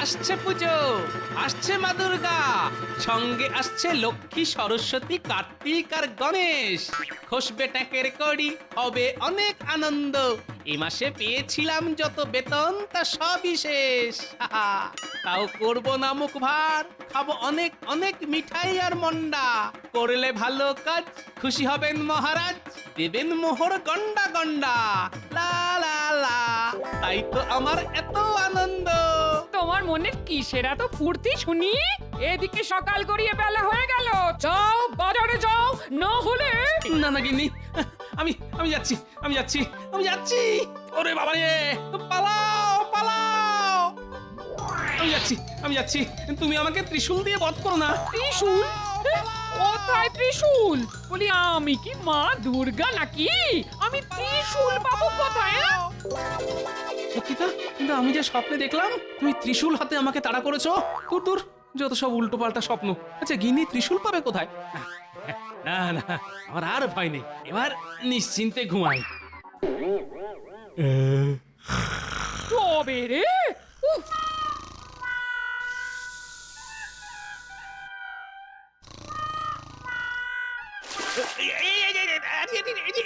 আসছে পুজো, আসছে মা দুর্গা, সঙ্গে আসছে লক্ষ্মী, সরস্বতী, কার্তিক আর গণেশ। খসবে ট্যাঁকের কড়ি, হবে অনেক আনন্দ। এ মাসে পেয়েছিলাম যত বেতন তা সবই শেষ। হাহা, তাও করবো না মুখ ভার, খাবো অনেক অনেক মিঠাই আর মন্ডা। করলে ভালো কাজ, খুশি হবেন মহারাজ, দেবেন মোহর গন্ডা গন্ডা। লা লা লা, তাই তো আমার এত আনন্দ। তোমার মনে কিসের এত ফুর্তি শুনি? এদিকে সকাল গড়িয়ে বেলা হয়ে গেল, যাও বাজারে যাও, না হলে না না গিন্নি, আমি আমি যাচ্ছি, আমি যাচ্ছি, আমি যাচ্ছি। ওরে বাবা রে, পালাও পালাও। আমি যাচ্ছি, আমি যাচ্ছি। তুমি আমাকে ত্রিশূল দিয়ে বধ করো না। ত্রিশূল? কোথায় ত্রিশূল? বলি আমি কি মা দুর্গা নাকি? আমি ত্রিশূল পাবো কোথায়? সত্যিটা, কিন্তু আমি যে স্বপ্নে দেখলাম তুমি ত্রিশূল হাতে আমাকে তাড়া করেছো। দূর দূর, যত সব উল্টো পাল্টা স্বপ্ন। আচ্ছা গিন্নি ত্রিশূল পাবে কোথায়? না না, আমার আর ভয় নেই, এবার নিশ্চিন্তে ঘুমাই। তবে রে, উফ,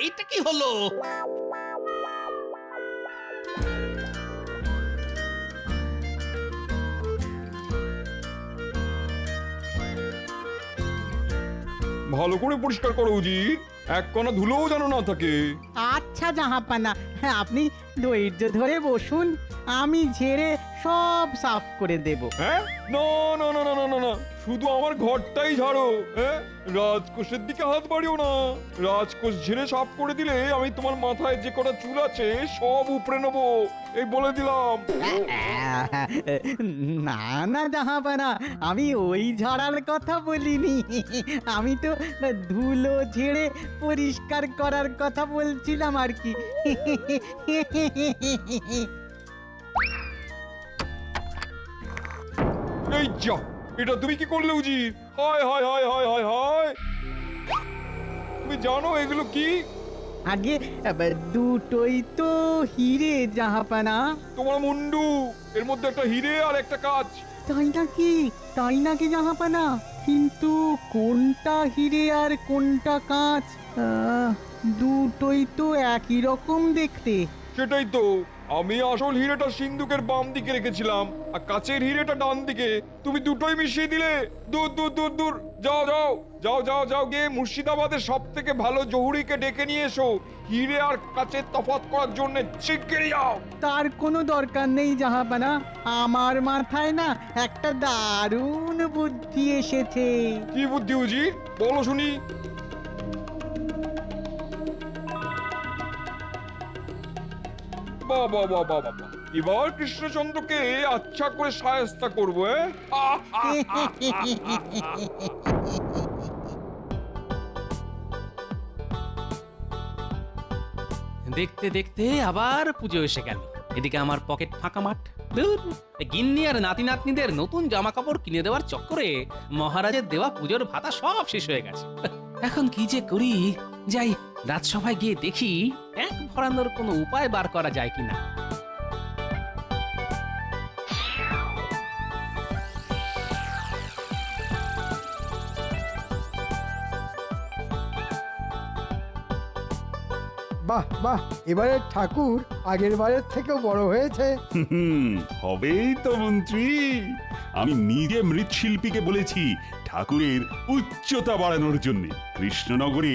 এটা কি হলো? ভালো করে পরিষ্কার করো উজির, এক কণা ধুলোও যেন না থাকে। আচ্ছা জাহাপানা, হ্যাঁ, আপনি ধৈর্য ধরে বসুন, আমি ঝেড়ে সব সাফ করে দেব। হ্যাঁ, না না না না না না না, শুধু আমার ঘরটাই ঝাড়ো। হ্যাঁ, রাজকোষের দিকে হাত বাড়িও না। রাজকোষ ঝেড়ে সাফ করে দিলে আমি তোমার মাথায় যে কটা চুল আছে সব উপড়ে নেবো, এই বলে দিলাম। না না জাহাপানা, আমি ওই ঝাড়ার কথা বলিনি, আমি তো ধুলো ঝেড়ে পরিষ্কার করার কথা বলছিলাম আর কি। এই যা, এটা তুমি কি করলে উজির? হায় হায় হায় হায় হায় হায়, তুমি জানো এগুলো কি? আগে দুটোই তো হিরে জাহাপানা। তোমার মুন্ডু, এর মধ্যে একটা হিরে আর একটা কাঁচ। তাই নাকি? তাই নাকি জাহাপানা? কিন্তু কোনটা হিরে আর কোনটা কাঁচ? দুটোই তো একই রকম দেখতে। সেটাই তো, আমি আসল হিরেটা সিন্ধুকের বাম দিকে রেখেছিলাম আর কাচের হিরেটা ডান দিকে। তুমি দুটোই মিশিয়ে দিলে। দূর দূর দূর দূর, যাও যাও যাও যাও যাও, গিয়ে মুর্শিদাবাদের সব থেকে ভালো জহুরিকে ডেকে নিয়ে এসো হিরে আর কাচের তফাৎ করার জন্য। শিগগিরই যাও। তার কোনো দরকার নেই জাহাপানা, আমার মাথায় না একটা দারুণ বুদ্ধি এসেছে। কি বুদ্ধি উজির, বলো শুনি। বাহ বাহ বাহ বাহ বাহ, এবার কৃষ্ণচন্দ্রকে আচ্ছা করে শায়েস্তা করবো। দেখতে দেখতে আবার পুজো এসে গেল। এদিকে আমার পকেট ফাঁকা মাঠ। দূর, গিন্নি আর নাতি নাতনিদের নতুন জামা কাপড় কিনে দেওয়ার চক্করে মহারাজের দেওয়া পুজোর ভাতা সব শেষ হয়ে গেছে। এখন কি যে করি, যাই রাজসভায় গিয়ে দেখি এক ভরানোর কোনো উপায় বার করা যায় কিনা। বাহ বাহ, এবারে ঠাকুর আগের বারের থেকেও বড় হয়েছে। হবেই তো মন্ত্রী। আমি নিজে মৃৎশিল্পীকে বলেছি ঠাকুরের উচ্চতা বাড়ানোর জন্য। কৃষ্ণনগরে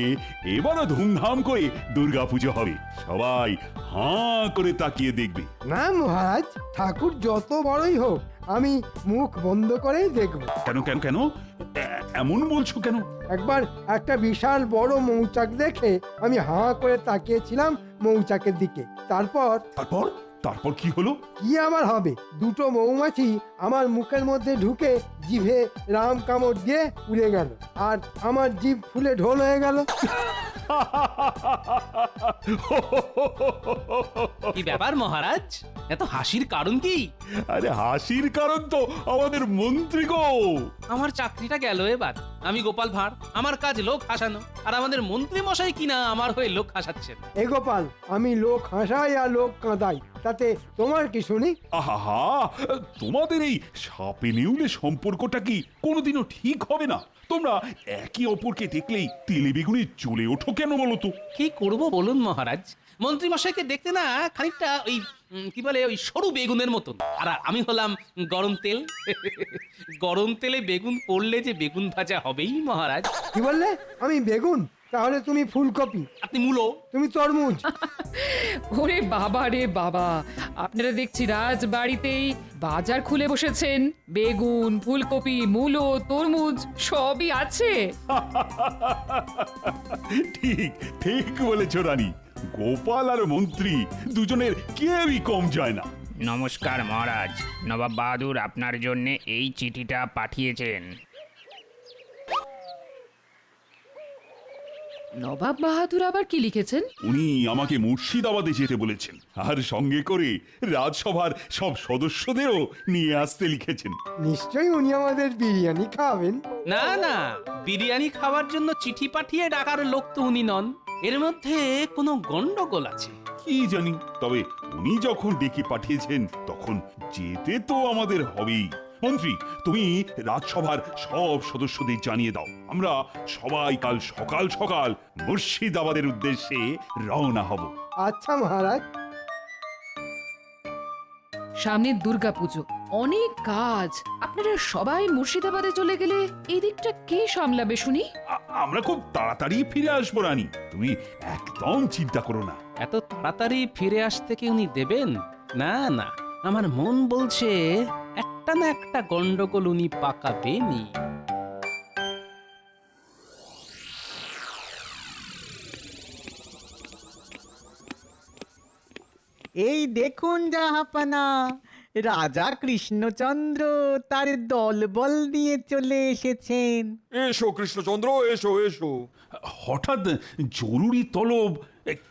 এবারও ধুমধাম করে দুর্গাপুজো হবে, সবাই হাঁ করে তাকিয়ে দেখবে। না মহারাজ, ঠাকুর যত বড়ই হোক আমি মুখ বন্ধ করেই দেখব। কেন কেন কেন এমন বলছো কেন? একবার একটা বিশাল বড় মৌচাক দেখে আমি হাঁ করে তাকিয়েছিলাম মৌচাকের দিকে। তারপর তারপর তারপর কি হলো? কি আবার হবে, দুটো মৌমাছি আমার মুখের মধ্যে ঢুকে জিভে রাম কামড় দিয়ে উড়ে গেল, আর আমার জিভ ফুলে ঢোল হয়ে গেল। কি ব্যাপার মহারাজ, এত হাসির কারণ কি? আরে হাসির কারণ তো আমাদের মন্ত্রী গো। আমার চাকরিটা গেল এবার। আমি গোপাল ভাঁড়, আমার কাজ লোক হাসানো। আর আমাদের মন্ত্রী মশাই কিনা আমার হয়ে লোক হাসাচ্ছেন। এ গোপাল, আমি লোক হাসাই আর লোক কাঁদাই, তাতে তোমার কি শুনি? আহা, তোমাদের এই সাপে নেউলে সম্পর্কটা কি কোনোদিনও ঠিক হবে না? তোমরা একে অপরকে দেখলেই তেলে বেগুনে জ্বলে ওঠো কেন বলো তো? কি করব বলুন মহারাজ, মন্ত্রী মশাইকে দেখতে না খানিকটা ওই কি বলে ওই সরু বেগুনের মতন, আর আমি হলাম গরম তেল। গরম তেলে বেগুন পড়লে যে বেগুন ভাজা হবেই মহারাজ। কি বললে? আমি বেগুন? তাহলে তুমি ফুলকপি, আপনি মূলো। তুমি তরমুজ। ওরে বাবা রে বাবা, আপনারা দেখছি রাজবাড়িতেই বাজার খুলে বসেছেন। বেগুন, ফুলকপি, মূলো, তরমুজ সবই আছে। ঠিক ঠিক বলেছ রানী। গোপাল আর মন্ত্রী দুজনের কেউই কম যায় না। নমস্কার মহারাজ, নবাব বাহাদুর আপনার জন্য এই চিঠিটা পাঠিয়েছেন। নবাব বাহাদুর আবার কি লিখেছেন? উনি আমাকে মুর্শিদাবাদে যেতে বলেছেন, আর সঙ্গে করে রাজসভার সব সদস্যদেরও নিয়ে আসতে লিখেছেন। নিশ্চয়ই উনি আমাদের বিরিয়ানি খাওয়াবেন। না না, বিরিয়ানি খাওয়ার জন্য চিঠি পাঠিয়ে ডাকার লোক তো উনি নন। এর মধ্যে কোনো গন্ডগোল আছে। কি জানি, তবে উনি যখন ডেকে পাঠিয়েছেন তখন যেতে তো আমাদের হবেই। মন্ত্রী, তুমি রাজসভার সব সদস্যদের জানিয়ে দাও, আমরা সবাই কাল সকাল সকাল মুর্শিদাবাদের উদ্দেশ্যে রওনা হব। আচ্ছা মহারাজ। সামনে দুর্গাপুজো, অনেক কাজ। আপনারা সবাই মুর্শিদাবাদে চলে গেলে এই দিকটা কে সামলাবে শুনি? আমরা খুব তাড়াতাড়ি ফিরে আসবো রানী, তুমি একদম চিন্তা করো না। এত তাড়াতাড়ি ফিরে আসতে কি উনি দেবেন? না না, আমার মন বলছে একটা না একটা গন্ডগোল উনি পাকাবেনই। এই দেখুন জাহাপানা, রাজা কৃষ্ণচন্দ্র তার দলবল নিয়ে চলে এসেছেন। এসো কৃষ্ণচন্দ্র, এসো এসো। হঠাৎ জরুরি তলব,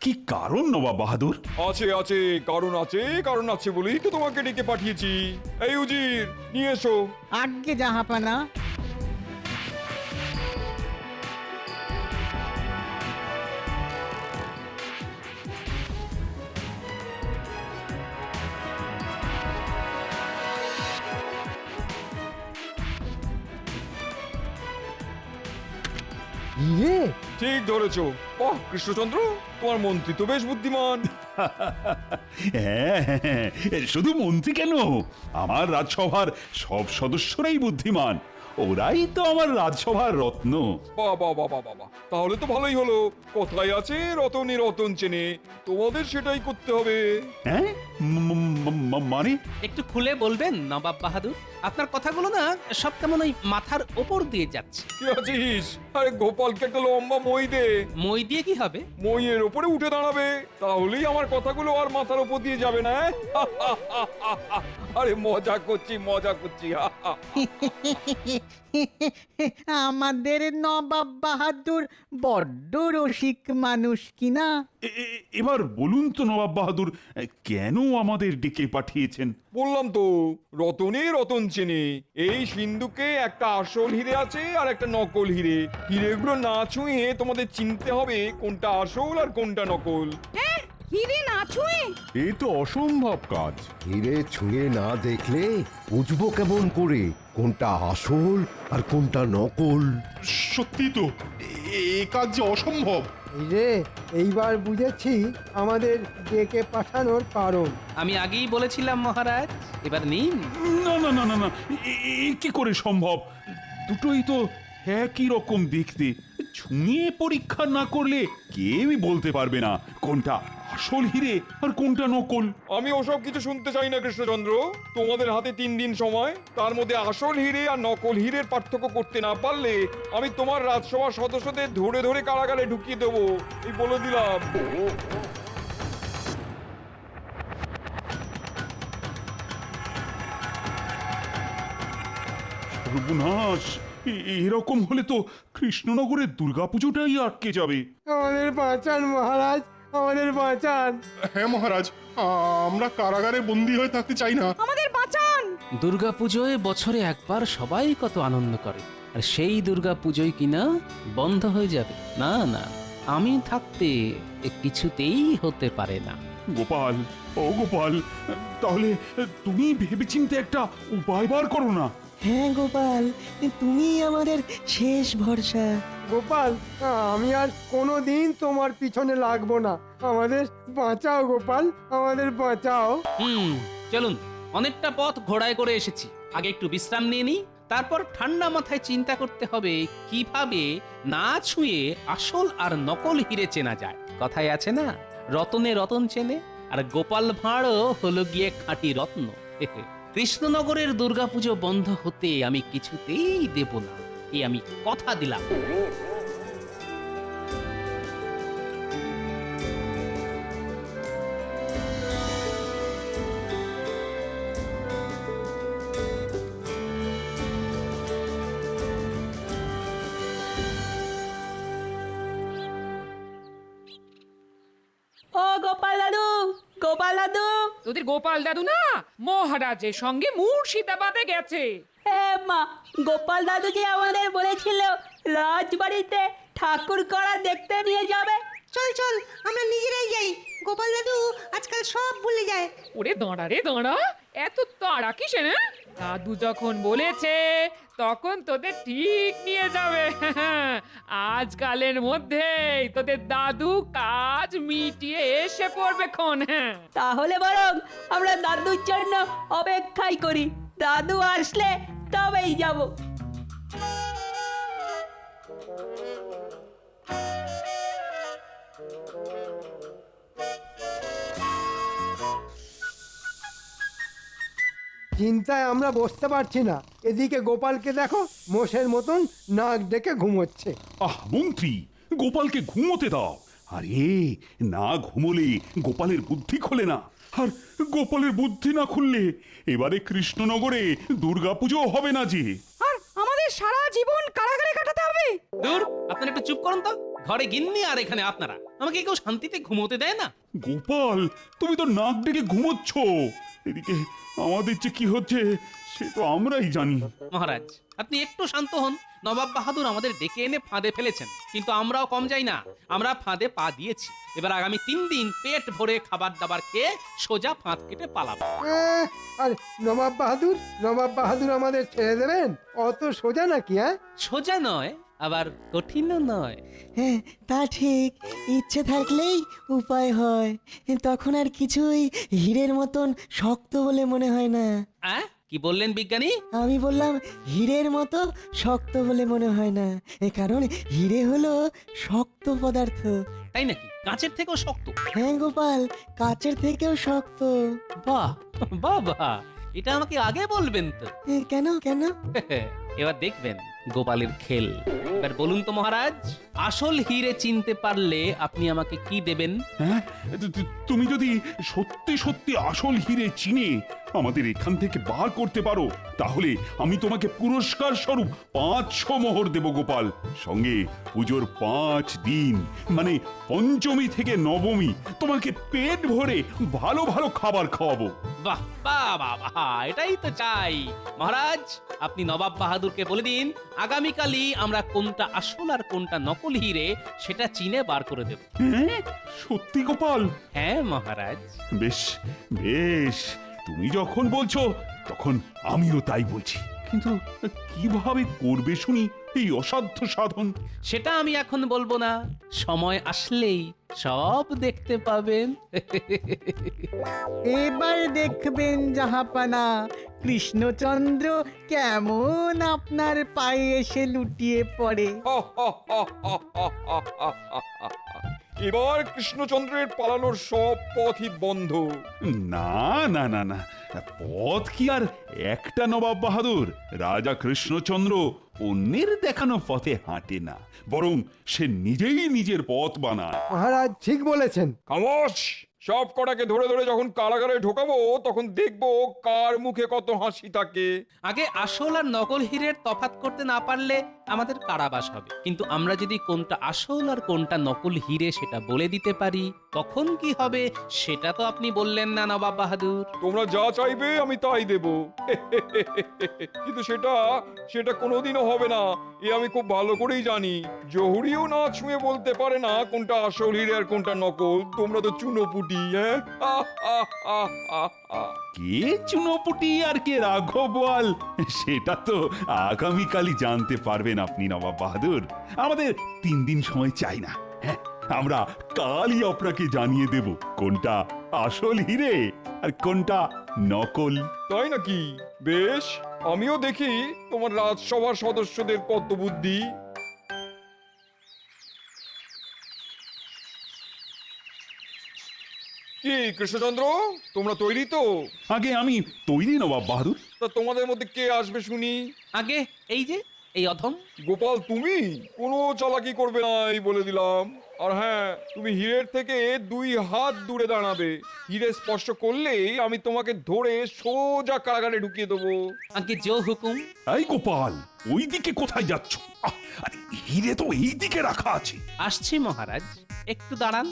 কি কারণ নবাব বাহাদুর? আছে আছে, কারণ আছে বলেই তো তোমাকে ডেকে পাঠিয়েছি। এই উজির, নিয়ে এসো। আজ্ঞে জাহাপানা। ইয়ে, ঠিক ধরেছো। বাহ কৃষ্ণচন্দ্র, তোমার মন্ত্রী তো বেশ বুদ্ধিমান। হ্যাঁ, শুধু মন্ত্রী কেন, আমার রাজসভার সব সদস্যরাই বুদ্ধিমান। ওরাই তো আমার রাজসভার রত্ন। বাবা বাবা বাবা, তাহলে তো ভালোই হলো। কথায় আছে রতনে রতন চেনে, তোমাদের সেটাই করতে হবে। হ্যাঁ, মানে? একটু খুলে বলবেন নবাব বাহাদুর? আপনার কথাগুলো না সব কেমন ওই মাথার ওপর দিয়ে যাচ্ছে। কি আছিস? আরে গোপালকে একটা লম্বা মই দে। মই দিয়ে কি হবে? মইয়ের ওপরে উঠে দাঁড়াবে, তাহলেই আমার কথাগুলো আর মাথার ওপর দিয়ে যাবে না। আরে মজা করছি। আমাদের নবাব বাহাদুর বড্ড রসিক মানুষ কিনা। এবার বলুন তো নবাব বাহাদুর, কেন আমাদের ডেকে পাঠিয়েছেন? বললাম তো, রতনে রতন চেনে। এই সিন্ধুকে একটা আসল হিরে আছে আর একটা নকল হিরে। হিরেগুলো না ছুঁয়ে তোমাদের চিনতে হবে কোনটা আসল আর কোনটা নকল। হিরে না ছুঁয়ে? এ তো অসম্ভব কাজ। হিরে ছুঁয়ে না দেখলে বুঝবো কেমন করে কোনটা আসল আর কোনটা নকল? সত্যি তো, এ কাজ যে অসম্ভব। এই রে, এইবার বুঝেছি আমাদের ডেকে পাঠানোর কারণ। আমি আগেই বলেছিলাম মহারাজ, এবার নিন। না না না না না, কি করে সম্ভব? দুটোই তো একই রকম দেখতে। ছুঁয়ে পরীক্ষা না করলে কেউই বলতে পারবে না কোনটা আসল হিরে আর কোনটা নকল। আমি ওসব কিছু শুনতে চাই না কৃষ্ণচন্দ্র। তোমাদের হাতে 3 দিন সময়, তার মধ্যে আসল হিরে আর নকল হিরের পার্থক্য করতে না পারলে আমি তোমার রাজসভার সদস্যদের ধরে ধরে কারাগারে ঢুকিয়ে দেবো, এই বলে দিলাম। সর্বনাশ, এরকম হলে তো কৃষ্ণনগরের দুর্গাপুজোটাই আটকে যাবে। আমাদের বাঁচান মহারাজ, আমাদের বাঁচান। হ্যাঁ মহারাজ, আমরা কারাগারে বন্দী হয়ে থাকতে চাই না। আমাদের বাঁচান। দুর্গাপুজোয় বছরে একবার সবাই কত আনন্দ করে, আর সেই দুর্গা পুজোই কিনা বন্ধ হয়ে যাবে। না না, আমি থাকতে এ কিছুতেই হতে পারে না। গোপাল, ও গোপাল, তাহলে তুমি ভেবেচিন্তে একটা উপায় বার করো না। হ্যাঁ গোপাল, তুমি আমাদের শেষ ভরসা। গোপাল, আমি আর কোনোদিন তোমার পিছনে লাগবো না। আমাদের বাঁচাও গোপাল, আমাদের বাঁচাও। চলুন, অনেকটা পথ ঘোড়ায় করে এসেছি, আগে একটু বিশ্রাম নিয়ে নিই, তারপর ঠান্ডা মাথায় চিন্তা করতে হবে কিভাবে না ছুঁয়ে আসল আর নকল হিরে চেনা যায়। কথায় আছে না, রতনে রতন চেনে, আর গোপাল ভাঁড়ও হলো গিয়ে খাঁটি রত্ন। কৃষ্ণনগরের দুর্গাপুজো বন্ধ হতে আমি কিছুতেই দেব না, এই আমি কথা দিলাম। ও গোপাল দাদু, গোপাল দাদু। তোদের গোপাল দাদু না মহারাজের সঙ্গে মুর্শিদাবাদে গেছে। হ্যাঁ মা, গোপাল দাদু যে আমাদের বলেছিল রাজবাড়িতে ঠাকুর করা দেখতে নিয়ে যাবে। চল চল, আমরা নিজেরাই যাই। গোপাল দাদু আজকাল সব ভুলে যায়। ওরে দাঁড়া রে দাঁড়া, এত তাড়া কিসে না? দাদু যখন বলেছে তখন তোদের ঠিক নিয়ে যাবে। আজকালের মধ্যেই তোদের দাদু কাজ মিটিয়ে এসে পড়বে ক্ষণ। তাহলে বরং আমরা দাদুর জন্য অপেক্ষাই করি, দাদু আসলে তবেই যাব। চিন্তায় আমরা বসতে পারছি না। এদিকে গোপালকে দেখো, মোষের মতন নাক ডেকে ঘুমোচ্ছে। মন্ত্রী, গোপালকে ঘুমোতে দাও। আরে না ঘুমোলে গোপালের বুদ্ধি খোলে না, আর গোপালের বুদ্ধি না খুললে এবারে কৃষ্ণনগরে দুর্গাপুজো হবে না যে। আর আমাদের সারা জীবন কারাগারে কাটাতে হবে। দূর, আপনারা একটু চুপ করুন তো। ঘরে গিন্নি আর এখানে আপনারা, আমাকে কেউ শান্তিতে ঘুমোতে দেয় না। গোপাল, তুমি তো নাক ডেকে ঘুমোচ্ছ, এদিকে আমাদের যে কি হচ্ছে সে তো আমরাই জানি। মহারাজ, আপনি একটু শান্ত হন। নবাব বাহাদুর আমাদের ডেকে এনে ফাঁদে ফেলেছেন, কিন্তু আমরাও কম যাই না, আমরা ফাঁদে পা দিয়েছি। এবার আগামী 3 দিন পেট ভরে খাবার দাবার খেয়ে সোজা ফাঁদ কেটে পালাবো। আর নবাব বাহাদুর আমাদের ছেড়ে দেবেন? অত সোজা নাকি? সোজা নয়, আবার কঠিনও নয়। হ্যাঁ, তা ঠিক। ইচ্ছে থাকলেই উপায় হয়, তখন আর কিছুই হীরের মতন শক্ত বলে মনে হয় না। কি বললেন বিজ্ঞানী? আমি বললাম হীরের মতো শক্ত বলে মনে হয় না, কারণ হীরে হলো শক্ত পদার্থ। তাই নাকি? কাঁচের থেকেও শক্ত? হ্যাঁ গোপাল, কাচের থেকেও শক্ত। বাহ বাবা, এটা আমাকে আগে বলবেন তো। কেন কেন? এবার দেখবেন গোপালের খেল। এবার বলুন তো মহারাজ, আসল হিরে চিনতে পারলে আপনি আমাকে কি দেবেন? হ্যাঁ, তুমি যদি সত্যি সত্যি আসল হিরে চিনে আমাদের এখান থেকে বার করতে পারো, তাহলে আমি তোমাকে পুরস্কার স্বরূপ 500 মোহর দেব গোপাল। সঙ্গে পুজোর 5 দিন মানে পঞ্চমী থেকে নবমী তোমাকে পেট ভরে ভালো ভালো খাবার খাওয়াবো। বাহ বাহ বাহ, এটাই তো চাই। মহারাজ, আপনি নবাব বাহাদুরকে বলে দিন আগামীকালই আমরা কোনটা আসল আর কোনটা নকল হিরে সেটা চিনে বার করে দেব। হ্যাঁ, সত্যি গোপাল? হ্যাঁ মহারাজ। বেশ বেশ, তুমি যখন বলছো তখন আমিও তাই বলছি, কিন্তু কিভাবে করবে শুনি এই অসাধ্য সাধন? সেটা আমি এখন বলবো না, সময় আসলেই সব দেখতে পাবেন। এবার দেখবেন জাহাপানা, কৃষ্ণচন্দ্র কেমন আপনার পায়ে এসে লুটিয়ে পড়ে। এবার কৃষ্ণচন্দ্রের পালানোর সব পথই বন্ধ। না না না না, পথ কি আর একটা নবাব বাহাদুর? রাজা কৃষ্ণচন্দ্র অন্যের দেখানো পথে হাঁটে না, বরং সে নিজেই নিজের পথ বানায়। মহারাজ ঠিক বলেছেন। খামোশ! সব কটাকে ধরে ধরে যখন কারাগারে ঢোকাবো তখন দেখবো কার মুখে কত হাসি থাকে। আগে আসল আর নকল হীরের তফাৎ করতে না পারলে আমাদের কারাবাস হবে, কিন্তু আমরা যদি কোনটা আসল আর কোনটা নকল হীরে সেটা বলে দিতে পারি তখন কি হবে সেটা তো আপনি বললেন না নবাব বাহাদুর। তোমরা যা চাইবে আমি তাই দেব। কিন্তু সেটা কোনোদিনও হবে না, এ আমি খুব ভালো করেই জানি। জহুরিও না ছুঁয়ে বলতে পারে না কোনটা আসল হিরে আর কোনটা নকল। তোমরা তো চুনোপুটি। হ্যাঁ, কে চুনোপুটি আর কে রাঘবওয়াল সেটা তো আগামীকালই জানতে পারবেন আপনি নবাব বাহাদুর। আমাদের 3 দিন সময় চাই না। হ্যাঁ, আমরা কালই আপনাকে জানিয়ে দেব কোনটা আসল হিরে আর কোনটা নকল। তাই নাকি? বেশ, আমিও দেখি তোমার রাজসভার সদস্যদের কত বুদ্ধি। কি কৃষ্ণচন্দ্র, তোমরা তৈরি তো? আগে আমি তৈরি নবাব বাহাদুর। তা তোমাদের মধ্যে কে আসবে শুনি? আগে এই যে এই অধম। গোপাল, তুমি কোনো চালাকি করবে না এই বলে দিলাম। আর হ্যাঁ, তুমি হীরের থেকে 2 হাত দূরে দাঁড়াবে। হীরে স্পর্শ করলেই আমি তোমাকে ধরে সোজা কারাগারে ঢুকিয়ে দেবো। আগে জো হুকুম। এই গোপাল, ওই দিকে কোথায় যাচ্ছ? আরে হিরে তো এই দিকে রাখা আছে। আসছি মহারাজ, একটু দাঁড়ান।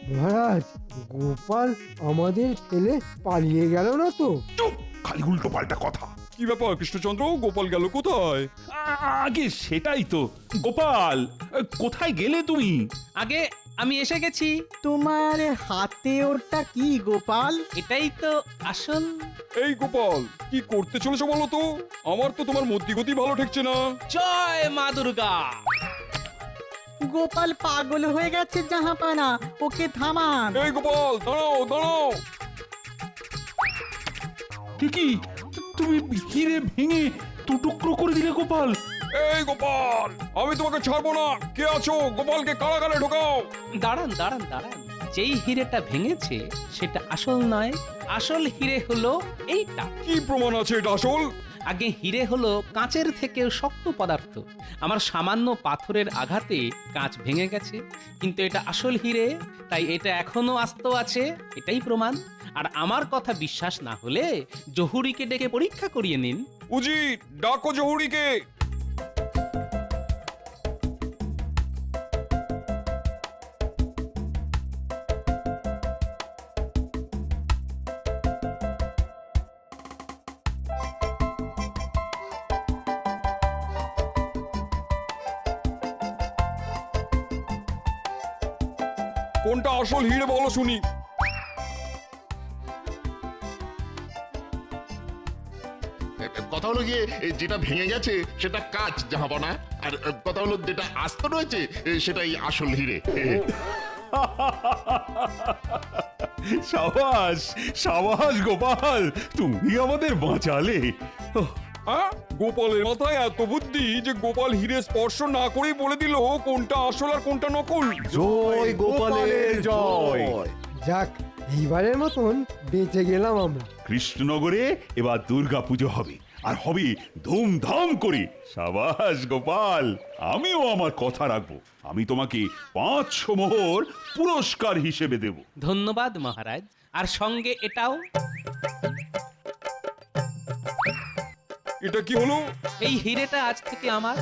মহারাজ, গোপাল আমাদের ফেলে পালিয়ে গেল না তো? চুপ, খালি উল্টো পাল্টা কথা। কি ব্যাপার কৃষ্ণচন্দ্র, গোপাল গেল কোথায়? আগে সেটাই তো। গোপাল, কোথায় গেলে তুমি? আগে আমি এসে গেছি। তোমার হাতে ওটা কি গোপাল? এটাই তো আসল। এই গোপাল, কি করতে চলেছো বলো তো? আমার তো তোমার মতিগতি ভালো ঠেকছে না। জয় মা দুর্গা। গোপাল পাগল হয়ে গেছে জাহাপানা, ওকে থামান। এই গোপাল, দাঁড়াও দাঁড়াও। কি তুমি হিরে ভেঙে 2 টুকরো করে দিলে গোপাল? এই গোপাল, আমি তোমাকে ছাড়বো না। কে আছো? গোপালকে কারাগারে ঢোকাও। দাঁড়ান দাঁড়ান দাঁড়ান, যেই হিরেটা ভেঙেছে সেটা আসল নয়। আসল হিরে হলো এইটা। কি প্রমাণ আছে এটা আসল? আগে হিরে হলো কাঁচের থেকেও শক্ত পদার্থ। আমার সামান্য পাথরের আঘাতে কাঁচ ভেঙে গেছে, কিন্তু এটা আসল হিরে, তাই এটা এখনো আস্ত আছে। এটাই প্রমাণ। আর আমার কথা বিশ্বাস না হলে জহুরিকে ডেকে পরীক্ষা করিয়ে নিন। উজির, ডাকো জহুরিকে। কোনটা আসল হিরে বলো শুনি। কথা হলো গিয়ে যেটা ভেঙে গেছে সেটা কাঁচ জাহাপনা, আর কথা হলো যেটা আস্ত রয়েছে সেটাই আসল হিরে। সাবাস সাবাস গোপাল, তুমি আমাদের বাঁচালে। গোপালের মাথায় এত বুদ্ধি যে গোপাল হিরে স্পর্শ না করেই বলে দিল কোনটা আসল আর কোনটা নকল। জয় গোপালের জয়। যাক, এইবারের মতন বেঁচে গেলাম আমরা। কৃষ্ণনগরে এবার দুর্গা পুজো হবে, আর হবে ধুমধাম করে। সাবাস গোপাল, আমিও আমার কথা রাখবো। আমি তোমাকে 500 মোহর পুরস্কার হিসেবে দেব। ধন্যবাদ মহারাজ। আর সঙ্গে এটাও। এটা কি হলো? এই হিরেটা আজ থেকে আমার।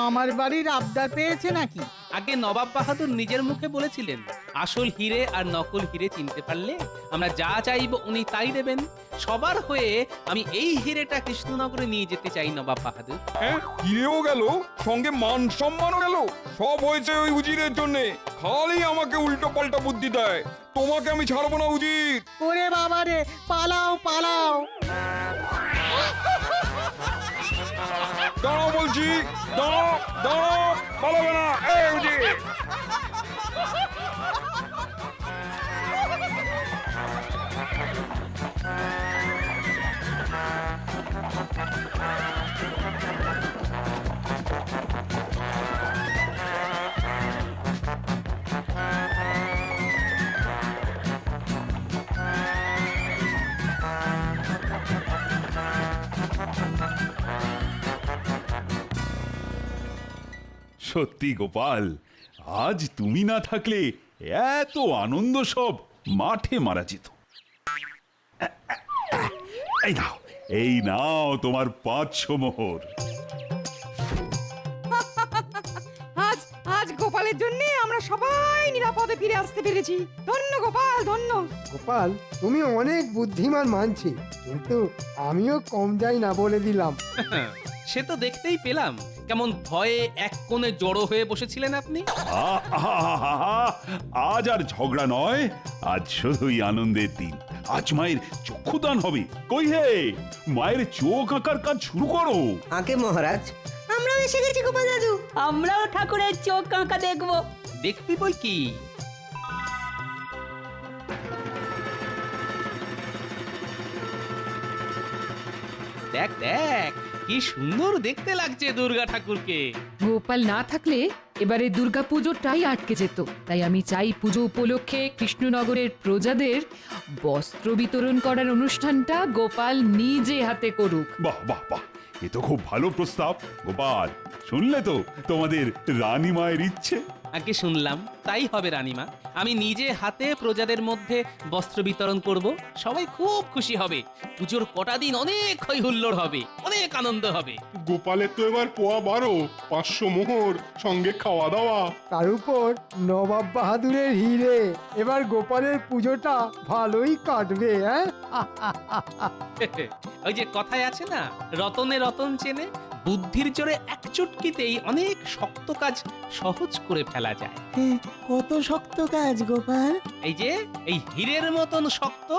আমার বাড়ির আবদার পেয়েছে নাকি? আগে নবাব বাহাদুর নিজের মুখে বলেছিলেন আসল হিরে আর নকল হিরে চিনতে পারলে আমরা যা চাইবো উনি তাই দেবেন। সবার হয়ে আমি এই হিরেটা কৃষ্ণনগরে নিয়ে যেতে চাই নবাব বাহাদুর। হ্যাঁ, হিরেও গেল, সঙ্গে মান সম্মানও গেল। সব হয়েছে ওই উজিরের জন্য। খালি আমাকে উল্টো পাল্টা বুদ্ধি দেয়। তোমাকে আমি ছাড়বো না উজির। ওরে বাবারে, পালাও পালাও। দাঁড়াও বলছি, দাঁড়াও দাঁড়াও, পালাবে না। এই উজির, সত্যি গোপাল, আজ তুমি না থাকলে এত আনন্দ সব মাঠে মারা যেত। এই নাও তোমার 500 মোহর। আজ আজ গোপালের জন্য আমরা সবাই নিরাপদে ফিরে আসতে পেরেছি। ধন্য গোপাল, ধন্য। গোপাল তুমি অনেক বুদ্ধিমান মানছি, কিন্তু আমিও কম যাই না বলে দিলাম। সে তো দেখতেই পেলাম কেমন ভয়ে এক কোণে জড়ো হয়ে বসেছিলেন আপনি। আজ আর ঝগড়া নয়, আজ শুধুই আনন্দের দিন। আজ মায়ের চক্ষুদান হবে। কই হে, মায়ের চোখ আঁকার কাজ শুরু করো। আগে মহারাজ। আমরাও এসে গেছি গোপাল দাদু। আমরাও ঠাকুরের চোখ কাঁকা দেখবো। দেখবি বই কি, দেখ দেখ কি সুন্দর দেখতে লাগছে দুর্গা ঠাকুরকে। গোপাল না থাকলে এবারে দুর্গা পুজোটাই আটকে যেত। তাই আমি চাই পুজো উপলক্ষে কৃষ্ণনগরের প্রজাদের বস্ত্র বিতরণ করার অনুষ্ঠানটা গোপাল নিজে হাতে করুক। বাহ বাহ বাহ, এ তো খুব ভালো প্রস্তাব। গোপাল, শুনলে তো তোমাদের রানী মায়ের ইচ্ছে। আগে শুনলাম, তাই হবে রানীমা। আমি নিজে হাতে প্রজাদের মধ্যে বস্ত্র বিতরণ করব, সবাই খুব খুশি হবে। পুজোর কটা দিন অনেক হই হুল্লোড় হবে, অনেক আনন্দ হবে। গোপালের তো এবার পোয়া 12, 500 মোহর, সঙ্গে খাওয়া দাওয়া। তার উপর নবাব বাহাদুরের হিরে। এবার গোপালের পুজোটা ভালোই কাটবে। হ্যাঁ, ওই যে কথায় আছে না, রতনে রতন চেনে। বুদ্ধির জোরে এক চুটকিতেই অনেক শক্ত কাজ সহজ করে ফেলা যায়। কত শক্ত কাজ গোপাল। এই যে এই হীরের মতন শক্ত।